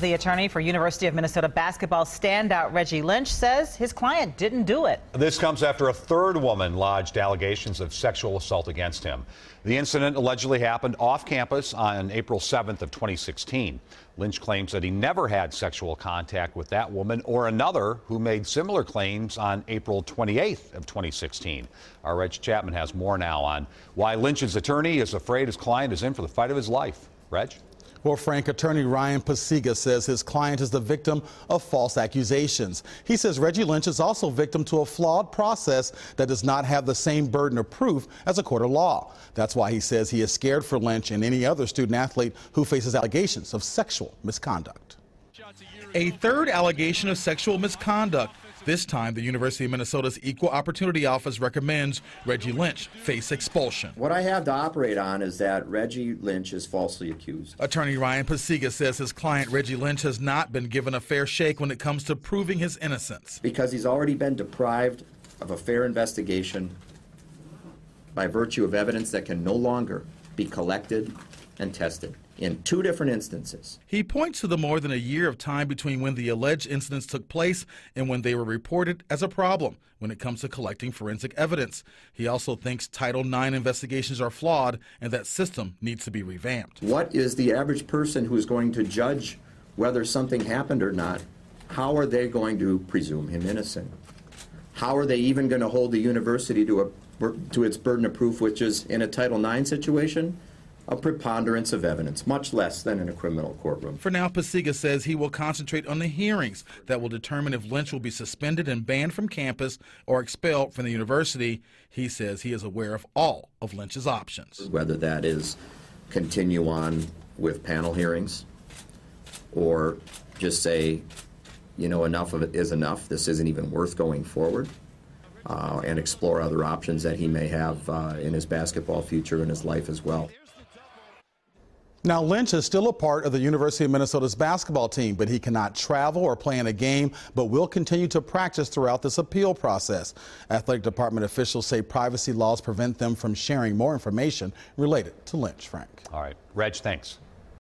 The attorney for University of Minnesota basketball standout Reggie Lynch says his client didn't do it. This comes after a third woman lodged allegations of sexual assault against him. The incident allegedly happened off campus on April 7th of 2016. Lynch claims that he never had sexual contact with that woman or another who made similar claims on April 28th of 2016. Our Reg Chapman has more now on why Lynch's attorney is afraid his client is in for the fight of his life. Reg? Well, Frank, attorney Ryan Pasiga says his client is the victim of false accusations. He says Reggie Lynch is also victim to a flawed process that does not have the same burden of proof as a court of law. That's why he says he is scared for Lynch and any other student athlete who faces allegations of sexual misconduct. A third allegation of sexual misconduct. This time, the University of Minnesota's Equal Opportunity Office recommends Reggie Lynch face expulsion. What I have to operate on is that Reggie Lynch is falsely accused. Attorney Ryan Pasiga says his client Reggie Lynch has not been given a fair shake when it comes to proving his innocence. Because he's already been deprived of a fair investigation by virtue of evidence that can no longer be collected and tested in two different instances. He points to the more than a year of time between when the alleged incidents took place and when they were reported as a problem when it comes to collecting forensic evidence. He also thinks Title IX investigations are flawed and that system needs to be revamped. What is the average person who is going to judge whether something happened or not? How are they going to presume him innocent? How are they even going to hold the university to its burden of proof, which is in a Title IX situation? A preponderance of evidence, much less than in a criminal courtroom. For now, Pasiga says he will concentrate on the hearings that will determine if Lynch will be suspended and banned from campus or expelled from the university. He says he is aware of all of Lynch's options. Whether that is continue on with panel hearings or just say, you know, enough of it is enough, this isn't even worth going forward, and explore other options that he may have in his basketball future and his life as well. Now, Lynch is still a part of the University of Minnesota's basketball team, but he cannot travel or play in a game, but will continue to practice throughout this appeal process. Athletic department officials say privacy laws prevent them from sharing more information related to Lynch. Frank. All right. Reg, thanks.